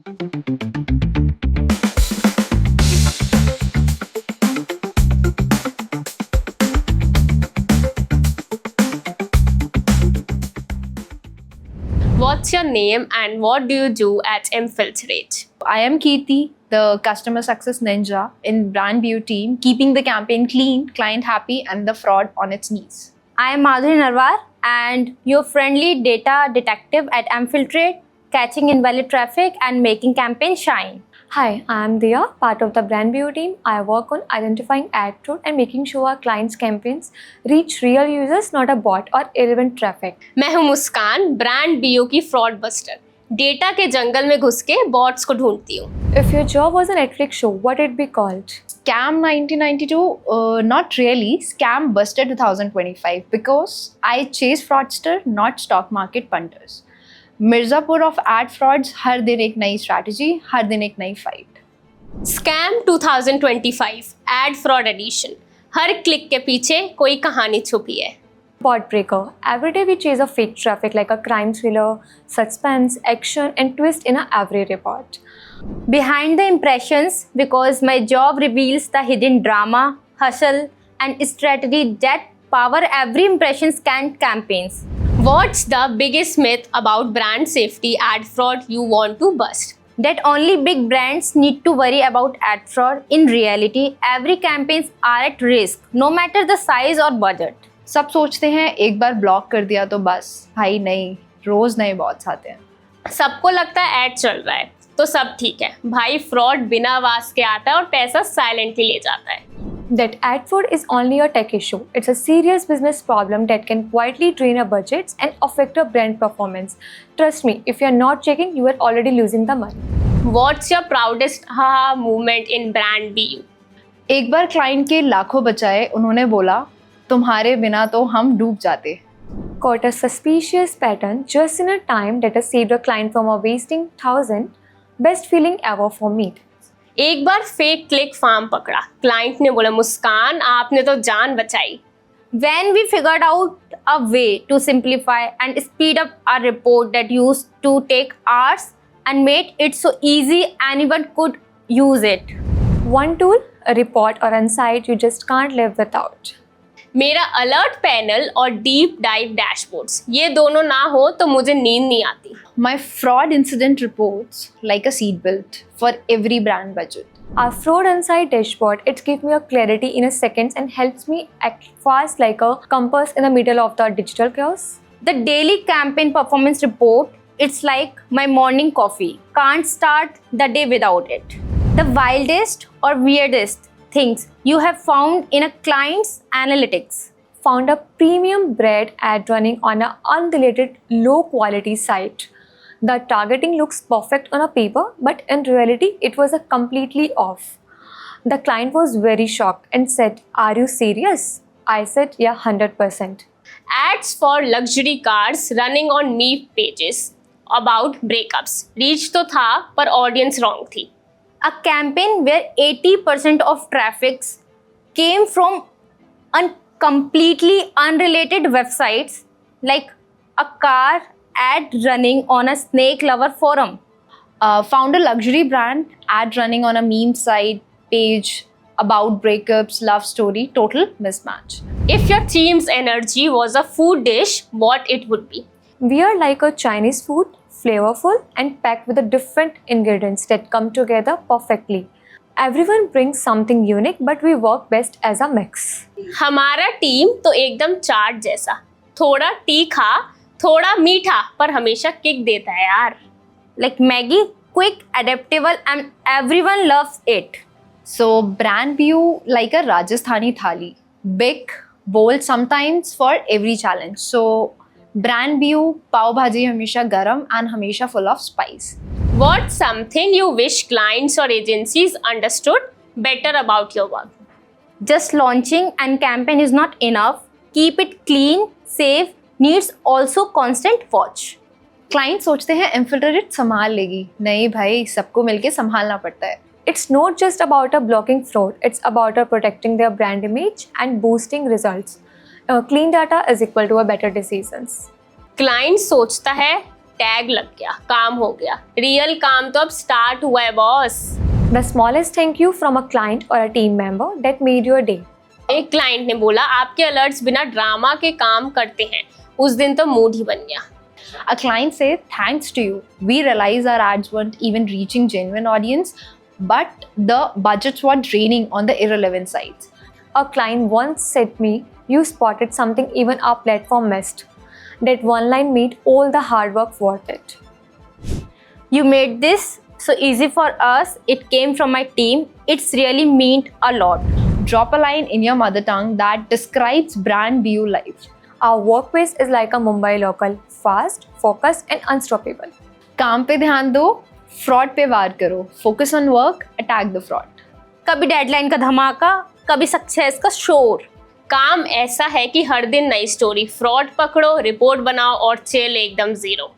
What's your name and what do you do at Infiltrate? I am Kirti, the customer success ninja in Brand View team, keeping the campaign clean, client happy, and the fraud on its knees. I am Madhuri Narwar and your friendly data detective at Amfiltrate, catching invalid traffic and making campaigns shine. Hi, I am Diya, part of the Brand View team. I work on identifying ad fraud and making sure our clients' campaigns reach real users, not a bot or irrelevant traffic. मैं हूँ मुस्कान, brand BO की fraud buster. Data के जंगल में घुस के bots को ढूंढती हूँ। If your job was a Netflix show, what would it be called? Scam 1992? Not really. Scam Buster 2025 because I chase fraudster, not stock market punters. Mirzapur of ad frauds, हर दिन एक नई स्ट्रैटेजी, हर दिन एक नई fight. Scam 2025 ad fraud edition. हर click के पीछे कोई कहानी छुपी है। Bot breaker. Every day we chase a fake traffic like a crime thriller, suspense, action, and twist in every report. Behind the impressions, because my job reveals the hidden drama, hustle, and strategy that power every impression scan campaigns. What's the biggest myth about brand safety ad fraud you want to bust? That only big brands need to worry about ad fraud. In reality, every campaigns are at risk, no matter the size or budget. सब सोचते हैं एक बार block कर दिया तो बस, भाई नहीं, रोज नए बॉट्स आते हैं। सबको लगता है एड चल रहा है तो सब ठीक है, भाई फ्रॉड बिना आवाज के आता है और पैसा साइलेंटली ले जाता है। That ad fraud is only a tech issue. It's a serious business problem that can quietly drain your budgets and affect your brand performance. Trust me, if you're not checking, you are already losing the money. What's your proudest haha moment in brand BU? एक बार client के लाखों बचाए, उन्होंने बोला तुम्हारे बिना तो हम डूब जाते। Caught a suspicious pattern just in a time that has saved a client from a wasting $1,000. Best feeling ever for me. एक बार फेक क्लिक फार्म पकड़ा, क्लाइंट ने बोला मुस्कान आपने तो जान बचाई। When we figured out a way to simplify and speed up our report that used to take hours and made it so easy anyone could use it. One tool, a report or insight you just can't live without. मेरा alert panel और deep dive dashboards, ये दोनों ना हो तो मुझे नींद नहीं आती। My fraud incident reports like a seat belt for every brand budget. Our fraud insight dashboard, it gives me a clarity in a second and helps me act fast like a compass in the middle of the digital chaos. The daily campaign performance report, it's like my morning coffee. Can't start the day without it. The wildest or weirdest things you have found in a client's analytics. Found a premium bread ad running on an unrelated low quality site. The targeting looks perfect on a paper, but in reality, it was a completely off. The client was very shocked and said, "Are you serious?" I said, "Yeah, 100%. Ads for luxury cars running on meme pages about breakups. Reach तो था पर audience wrong थी। A campaign where 80% of traffic came from completely unrelated websites, like a car ad running on a snake lover forum. Found a luxury brand ad running on a meme site page about breakups, love story, total mismatch. If your team's energy was a food dish, what it would be? We are like a Chinese food, flavorful and packed with the different ingredients that come together perfectly. Everyone brings something unique, but we work best as a mix. हमारा team तो एकदम चाट जैसा, थोड़ा तीखा, थोड़ा मीठा, पर हमेशा किक देता है यार। Like Maggi, quick, adaptable, and everyone loves it. So brand view like a Rajasthani thali, big, bold sometimes for every challenge. So brand view pav bhaji हमेशा गरम and हमेशा full of spice. What's something you wish clients or agencies understood better about your work? Just launching and campaign is not enough. Keep it clean, safe, needs also constant watch. Client सोचते हैं infiltrate संभाल लेगी, नहीं भाई, सबको मिलके संभालना पड़ता है। It's not just about a blocking fraud, it's about a protecting their brand image and boosting results. Clean data is equal to a better decisions. Client सोचता है टैग लग गया, काम हो गया। रियल काम तो अब स्टार्ट हुआ है boss. The smallest thank you from a client or a team member that made your day. एक क्लाइंट ने बोला आपके अलर्ट्स बिना ड्रामा के काम करते हैं, उस दिन तो मूड ही बन गया। A client said, thanks to you, we realized our ads weren't even reaching genuine audience, but the budgets were draining on the irrelevant sites. A client once said me, you spotted something even our platform missed. That one line made all the hard work worth it. You made this so easy for us. It came from my team. It's really meant a lot. Drop a line in your mother tongue that describes brand BU life. Our workplace is like a Mumbai local, fast, focused and unstoppable. काम पे ध्यान दो, fraud पे वार करो. Focus on work, attack the fraud. कभी deadline का धमाका, कभी सक्सेस का शोर। काम ऐसा है कि हर दिन नई स्टोरी, फ्रॉड पकड़ो, रिपोर्ट बनाओ और चिल एकदम जीरो।